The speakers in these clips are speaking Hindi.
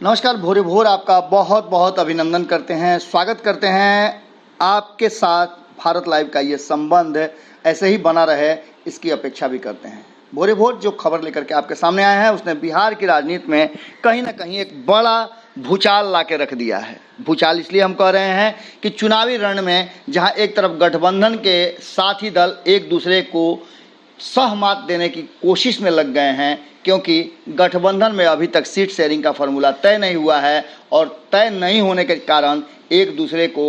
नमस्कार, भोरे भोर आपका बहुत बहुत अभिनंदन करते हैं, स्वागत करते हैं। आपके साथ भारत लाइव का ये संबंध ऐसे ही बना रहे, इसकी अपेक्षा भी करते हैं। भोरे भोर जो खबर लेकर के आपके सामने आए हैं, उसने बिहार की राजनीति में कहीं ना कहीं एक बड़ा भूचाल ला के रख दिया है। भूचाल इसलिए हम कह रहे हैं कि चुनावी रण में जहां एक तरफ गठबंधन के साथी दल एक दूसरे को सहमत देने की कोशिश में लग गए हैं, क्योंकि गठबंधन में अभी तक सीट शेयरिंग का फॉर्मूला तय नहीं हुआ है और तय नहीं होने के कारण एक दूसरे को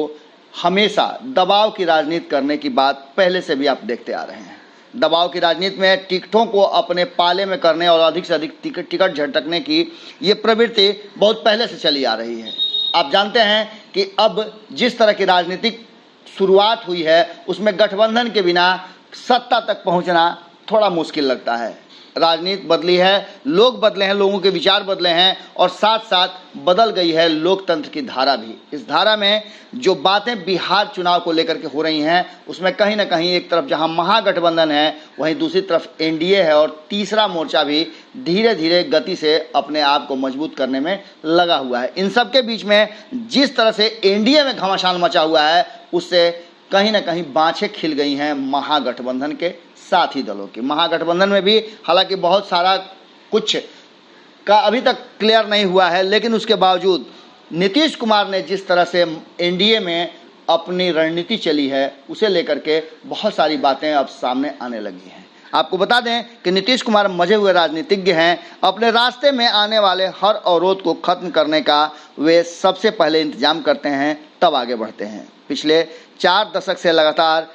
हमेशा दबाव की राजनीति करने की बात पहले से भी आप देखते आ रहे हैं। दबाव की राजनीति में टिकटों को अपने पाले में करने और अधिक से अधिक टिकट झटकने की ये प्रवृत्ति बहुत पहले से चली आ रही है। आप जानते हैं कि अब जिस तरह की राजनीतिक शुरुआत हुई है, उसमें गठबंधन के बिना सत्ता तक पहुंचना थोड़ा मुश्किल लगता है। राजनीति बदली है, लोग बदले हैं, लोगों के विचार बदले हैं और साथ साथ बदल गई है लोकतंत्र की धारा भी। इस धारा में जो बातें बिहार चुनाव को लेकर के हो रही हैं, उसमें कहीं ना कहीं एक तरफ जहां महागठबंधन है, वहीं दूसरी तरफ एनडीए है और तीसरा मोर्चा भी धीरे धीरे गति से अपने आप को मजबूत करने में लगा हुआ है। इन सब के बीच में जिस तरह से एनडीए में घमासान मचा हुआ है, उससे कहीं ना कहीं बाँछें खिल गई हैं महागठबंधन के साथी दलों की। महागठबंधन में भी हालांकि बहुत सारा कुछ का अभी तक क्लियर नहीं हुआ है, लेकिन उसके बावजूद नीतीश कुमार ने जिस तरह से एनडीए में अपनी रणनीति चली है, उसे लेकर के बहुत सारी बातें अब सामने आने लगी हैं। आपको बता दें कि नीतीश कुमार मजे हुए राजनीतिज्ञ हैं। अपने रास्ते में आने वाले हर अवरोध को खत्म करने का वे सबसे पहले इंतजाम करते हैं, तब आगे बढ़ते हैं। पिछले 4 दशक से लगातार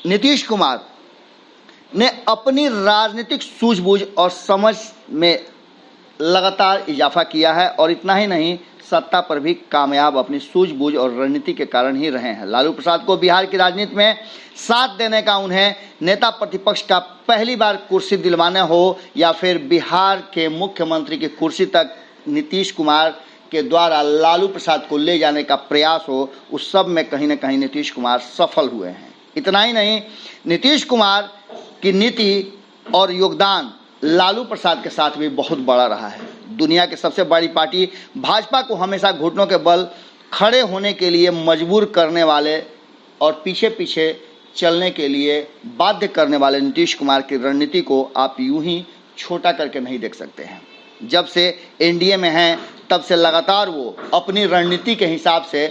नीतीश कुमार ने अपनी राजनीतिक सूझबूझ और समझ में लगातार इजाफा किया है और इतना ही नहीं, सत्ता पर भी कामयाब अपनी सूझबूझ और रणनीति के कारण ही रहे हैं। लालू प्रसाद को बिहार की राजनीति में साथ देने का, उन्हें नेता प्रतिपक्ष का पहली बार कुर्सी दिलवाना हो या फिर बिहार के मुख्यमंत्री की कुर्सी तक नीतीश कुमार के द्वारा लालू प्रसाद को ले जाने का प्रयास हो, उस सब में कहीं ना कहीं नीतीश कुमार सफल हुए हैं। इतना ही नहीं, नीतीश कुमार की नीति और योगदान लालू प्रसाद के साथ भी बहुत बड़ा रहा है। दुनिया की सबसे बड़ी पार्टी भाजपा को हमेशा घुटनों के बल खड़े होने के लिए मजबूर करने वाले और पीछे पीछे चलने के लिए बाध्य करने वाले नीतीश कुमार की रणनीति को आप यूं ही छोटा करके नहीं देख सकते हैं। जब से एनडीए में हैं, तब से लगातार वो अपनी रणनीति के हिसाब से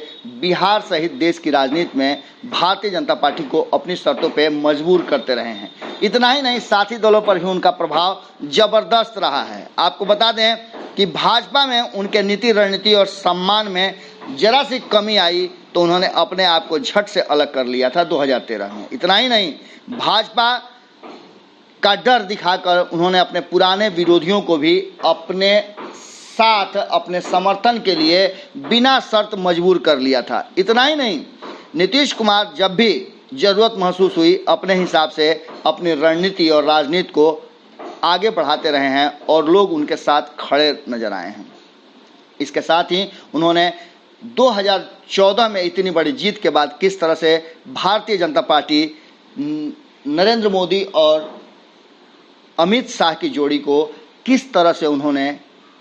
बिहार सहित देश की राजनीति में भारतीय जनता पार्टी को अपनी शर्तों पे मजबूर करते रहे हैं। इतना ही नहीं, साथी दलों पर भी उनका प्रभाव जबरदस्त रहा है। आपको बता दें कि भाजपा में उनके नीति, रणनीति और सम्मान में जरा सी कमी आई तो उन्होंने अपने आप को झट से अलग कर लिया था 2013 में। इतना ही नहीं, भाजपा का डर दिखाकर उन्होंने अपने पुराने विरोधियों को भी अपने साथ, अपने समर्थन के लिए बिना शर्त मजबूर कर लिया था। इतना ही नहीं, नीतीश कुमार जब भी जरूरत महसूस हुई, अपने हिसाब से अपनी रणनीति और राजनीति को आगे बढ़ाते रहे हैं और लोग उनके साथ खड़े नजर आए हैं। इसके साथ ही उन्होंने 2014 में इतनी बड़ी जीत के बाद किस तरह से भारतीय जनता पार्टी नरेंद्र मोदी और अमित शाह की जोड़ी को किस तरह से उन्होंने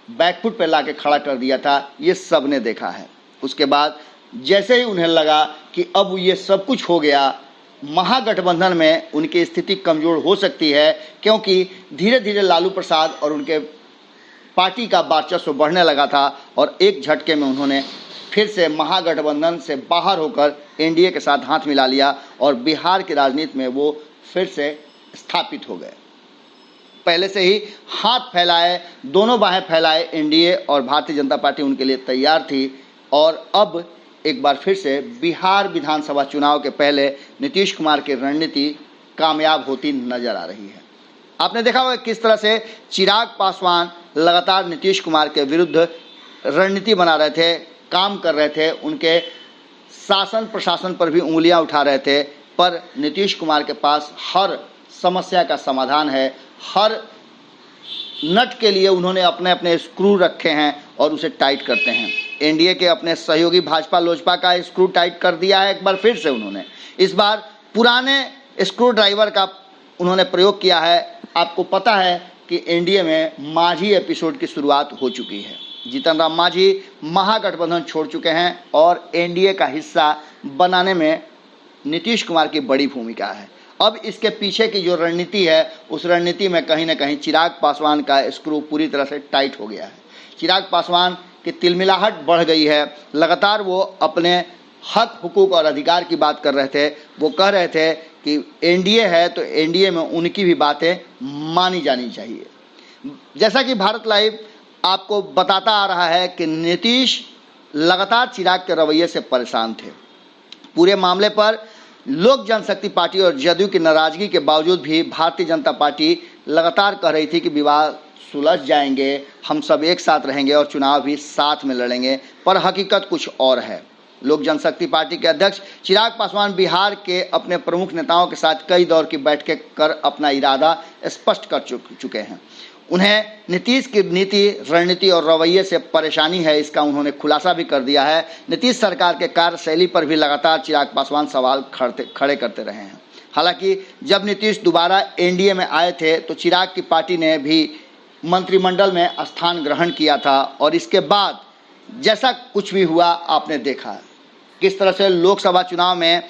बैकफुट पे लाके खड़ा कर दिया था, ये सब ने देखा है। उसके बाद जैसे ही उन्हें लगा कि अब ये सब कुछ हो गया, महागठबंधन में उनकी स्थिति कमज़ोर हो सकती है, क्योंकि धीरे धीरे लालू प्रसाद और उनके पार्टी का वर्चस्व बढ़ने लगा था और एक झटके में उन्होंने फिर से महागठबंधन से बाहर होकर एनडीए के साथ हाथ मिला लिया और बिहार की राजनीति में वो फिर से स्थापित हो गए। पहले से ही हाथ फैलाए, दोनों बाहें फैलाए एनडीए और भारतीय जनता पार्टी उनके लिए तैयार थी और अब एक बार फिर से बिहार विधानसभा चुनाव के पहले नीतीश कुमार की रणनीति कामयाब होती नजर आ रही है। आपने देखा होगा किस तरह से चिराग पासवान लगातार नीतीश कुमार के विरुद्ध रणनीति बना रहे थे, काम कर रहे थे, उनके शासन प्रशासन पर भी उंगलियां उठा रहे थे, पर नीतीश कुमार के पास हर समस्या का समाधान है। हर नट के लिए उन्होंने अपने अपने स्क्रू रखे हैं और उसे टाइट करते हैं। एनडीए के अपने सहयोगी भाजपा लोजपा का स्क्रू टाइट कर दिया है एक बार फिर से उन्होंने। इस बार पुराने स्क्रू ड्राइवर का उन्होंने प्रयोग किया है। आपको पता है कि एनडीए में मांझी एपिसोड की शुरुआत हो चुकी है। जीतन राम मांझी महागठबंधन छोड़ चुके हैं और एनडीए का हिस्सा बनाने में नीतीश कुमार की बड़ी भूमिका है। अब इसके पीछे की जो रणनीति है, उस रणनीति में कहीं ना कहीं चिराग पासवान का स्क्रू पूरी तरह से टाइट हो गया है। चिराग पासवान की तिलमिलाहट बढ़ गई है। लगातार वो अपने हक, हुकूक और अधिकार की बात कर रहे थे। वो कह रहे थे कि एनडीए है तो एनडीए में उनकी भी बातें मानी जानी चाहिए। जैसा कि भारत लाइव आपको बताता आ रहा है कि नीतीश लगातार चिराग के रवैये से परेशान थे। पूरे मामले पर लोक जनशक्ति पार्टी और जदयू की नाराजगी के बावजूद भी भारतीय जनता पार्टी लगातार कह रही थी कि विवाद सुलझ जाएंगे, हम सब एक साथ रहेंगे और चुनाव भी साथ में लड़ेंगे, पर हकीकत कुछ और है। लोक जनशक्ति पार्टी के अध्यक्ष चिराग पासवान बिहार के अपने प्रमुख नेताओं के साथ कई दौर की बैठकें कर अपना इरादा स्पष्ट कर चुके हैं। उन्हें नीतीश की नीति, रणनीति और रवैये से परेशानी है, इसका उन्होंने खुलासा भी कर दिया है। नीतीश सरकार के कार्यशैली पर भी लगातार चिराग पासवान सवाल खड़े करते रहे हैं। हालांकि जब नीतीश दोबारा एनडीए में आए थे तो चिराग की पार्टी ने भी मंत्रिमंडल में स्थान ग्रहण किया था और इसके बाद जैसा कुछ भी हुआ आपने देखा किस तरह से लोकसभा चुनाव में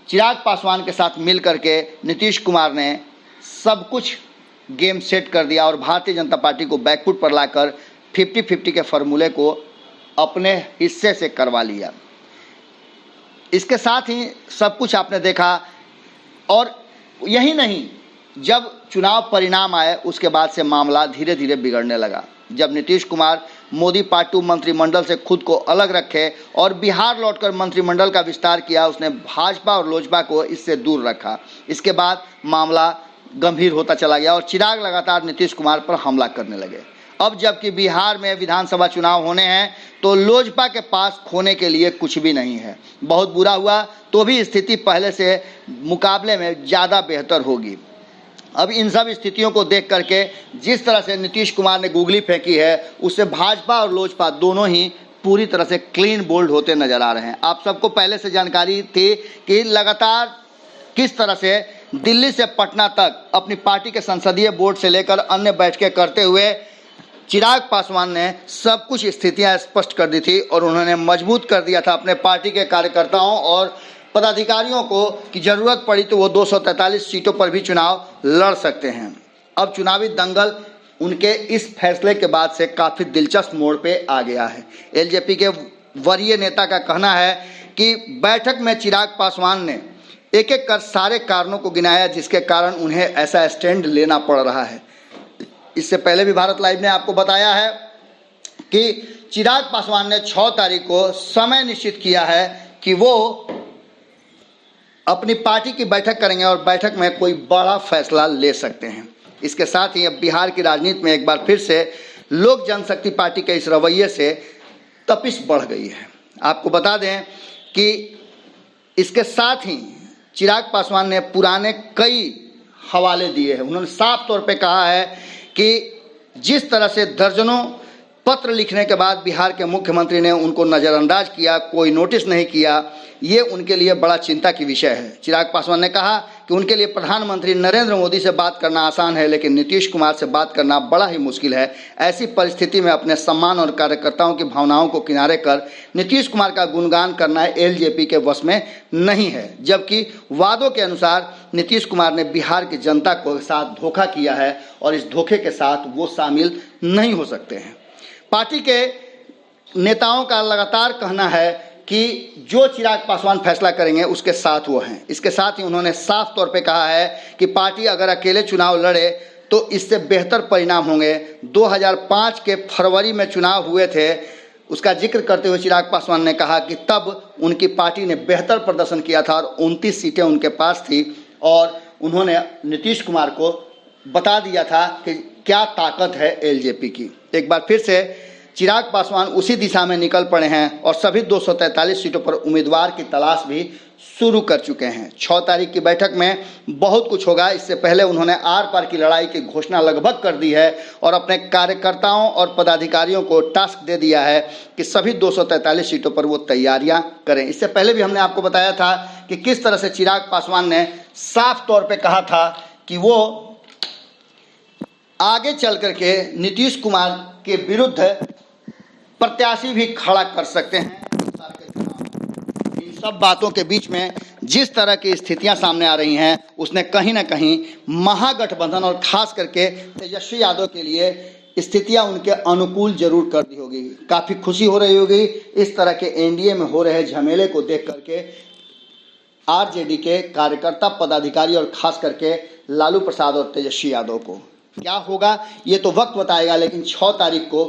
चिराग पासवान के साथ मिलकर के नीतीश कुमार ने सब कुछ गेम सेट कर दिया और भारतीय जनता पार्टी को बैकफुट पर लाकर 50-50 के फॉर्मूले को अपने हिस्से से करवा लिया। इसके साथ ही सब कुछ आपने देखा और यही नहीं, जब चुनाव परिणाम आए उसके बाद से मामला धीरे धीरे बिगड़ने लगा। जब नीतीश कुमार मोदी पार्ट 2 मंत्रिमंडल से खुद को अलग रखे और बिहार लौटकर मंत्रिमंडल का विस्तार किया, उसने भाजपा और लोजपा को इससे दूर रखा। इसके बाद मामला गंभीर होता चला गया और चिराग लगातार नीतीश कुमार पर हमला करने लगे। अब जबकि बिहार में विधानसभा चुनाव होने हैं तो लोजपा के पास खोने के लिए कुछ भी नहीं है। बहुत बुरा हुआ तो भी स्थिति पहले से मुकाबले में ज़्यादा बेहतर होगी। अब इन सब स्थितियों को देख करके जिस तरह से नीतीश कुमार ने गुगली फेंकी है, उससे भाजपा और लोजपा दोनों ही पूरी तरह से क्लीन बोल्ड होते नजर आ रहे हैं। आप सबको पहले से जानकारी थी कि लगातार किस तरह से दिल्ली से पटना तक अपनी पार्टी के संसदीय बोर्ड से लेकर अन्य बैठकें करते हुए चिराग पासवान ने सब कुछ स्थितियां स्पष्ट कर दी थी और उन्होंने मजबूत कर दिया था अपने पार्टी के कार्यकर्ताओं और पदाधिकारियों को कि जरूरत पड़ी तो वो 243 सीटों पर भी चुनाव लड़ सकते हैं। अब चुनावी दंगल उनके इस फैसले के बाद से काफ़ी दिलचस्प मोड़ पे आ गया है। एलजेपी के वरीय नेता का कहना है कि बैठक में चिराग पासवान ने एक एक कर सारे कारणों को गिनाया जिसके कारण उन्हें ऐसा स्टैंड लेना पड़ रहा है। इससे पहले भी भारत लाइव ने आपको बताया है कि चिराग पासवान ने 6 तारीख को समय निश्चित किया है कि वो अपनी पार्टी की बैठक करेंगे और बैठक में कोई बड़ा फैसला ले सकते हैं। इसके साथ ही अब बिहार की राजनीति में एक बार फिर से लोक जनशक्ति पार्टी के इस रवैये से तपिश बढ़ गई है। आपको बता दें कि इसके साथ ही चिराग पासवान ने पुराने कई हवाले दिए हैं। उन्होंने साफ तौर पे कहा है कि जिस तरह से दर्जनों पत्र लिखने के बाद बिहार के मुख्यमंत्री ने उनको नज़रअंदाज किया, कोई नोटिस नहीं किया, ये उनके लिए बड़ा चिंता की विषय है। चिराग पासवान ने कहा कि उनके लिए प्रधानमंत्री नरेंद्र मोदी से बात करना आसान है लेकिन नीतीश कुमार से बात करना बड़ा ही मुश्किल है। ऐसी परिस्थिति में अपने सम्मान और कार्यकर्ताओं की भावनाओं को किनारे कर नीतीश कुमार का गुणगान करना एलजेपी के वश में नहीं है, जबकि वादों के अनुसार नीतीश कुमार ने बिहार की जनता को साथ धोखा किया है और इस धोखे के साथ वो शामिल नहीं हो सकते हैं। पार्टी के नेताओं का लगातार कहना है कि जो चिराग पासवान फैसला करेंगे उसके साथ वो हैं। इसके साथ ही उन्होंने साफ तौर पे कहा है कि पार्टी अगर अकेले चुनाव लड़े तो इससे बेहतर परिणाम होंगे। 2005 के फरवरी में चुनाव हुए थे, उसका जिक्र करते हुए चिराग पासवान ने कहा कि तब उनकी पार्टी ने बेहतर प्रदर्शन किया था और 29 सीटें उनके पास थी और उन्होंने नीतीश कुमार को बता दिया था कि क्या ताकत है एलजेपी की। एक बार फिर से चिराग पासवान उसी दिशा में निकल पड़े हैं और सभी 243 सीटों पर उम्मीदवार की तलाश भी शुरू कर चुके हैं। 6 तारीख की बैठक में बहुत कुछ होगा। इससे पहले उन्होंने आर पार की लड़ाई की घोषणा लगभग कर दी है और अपने कार्यकर्ताओं और पदाधिकारियों को टास्क दे दिया है कि सभी 243 सीटों पर वो तैयारियां करें। इससे पहले भी हमने आपको बताया था कि किस तरह से चिराग पासवान ने साफ तौर पर कहा था कि वो आगे चल करके नीतीश कुमार के विरुद्ध प्रत्याशी भी खड़ा कर सकते हैं। इन सब बातों के बीच में जिस तरह की स्थितियां सामने आ रही हैं, उसने कहीं ना कहीं महागठबंधन और खास करके तेजस्वी यादव के लिए स्थितियां उनके अनुकूल जरूर कर दी होगी। काफ़ी खुशी हो रही होगी इस तरह के एनडीए में हो रहे झमेले को देख करके आरजेडी के कार्यकर्ता, पदाधिकारी और खास करके लालू प्रसाद और तेजस्वी यादव को। क्या होगा ये तो वक्त बताएगा, लेकिन 6 तारीख को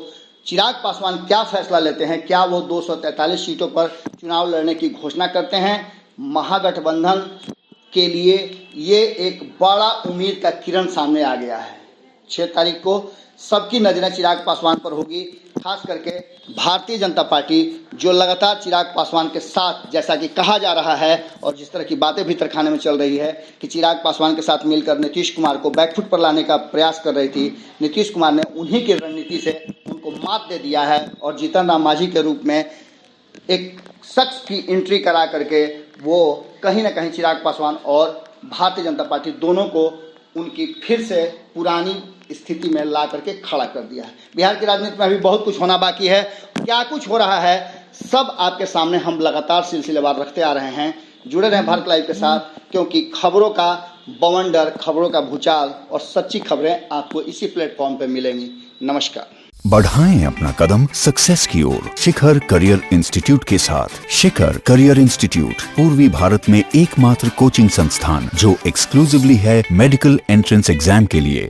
चिराग पासवान क्या फैसला लेते हैं, क्या वो 243 सीटों पर चुनाव लड़ने की घोषणा करते हैं। महागठबंधन के लिए ये एक बड़ा उम्मीद का किरण सामने आ गया है। 6 तारीख को सबकी नजरें चिराग पासवान पर होगी, खास करके भारतीय जनता पार्टी जो लगातार चिराग पासवान के साथ, जैसा कि कहा जा रहा है और जिस तरह की बातें भीतर खाने में चल रही है कि चिराग पासवान के साथ मिलकर नीतीश कुमार को बैकफुट पर लाने का प्रयास कर रही थी। नीतीश कुमार ने उन्हीं की रणनीति से उनको मात दे दिया है और जीतन राम मांझी के रूप में एक शख्स की एंट्री करा करके वो कहीं ना कहीं चिराग पासवान और भारतीय जनता पार्टी दोनों को उनकी फिर से पुरानी स्थिति में ला करके खड़ा कर दिया है। बिहार की राजनीति में अभी बहुत कुछ होना बाकी है। क्या कुछ हो रहा है सब आपके सामने हम लगातार सिलसिलेवार रखते आ रहे हैं। जुड़े रहें भारत लाइव के साथ, क्योंकि खबरों का बवंडर, खबरों का भूचाल और सच्ची खबरें आपको इसी प्लेटफॉर्म पर मिलेंगी। नमस्कार। बढ़ाएं अपना कदम सक्सेस की ओर शिखर करियर इंस्टीट्यूट के साथ। शिखर करियर इंस्टीट्यूट पूर्वी भारत में एकमात्र कोचिंग संस्थान जो एक्सक्लूसिवली है मेडिकल एंट्रेंस एग्जाम के लिए।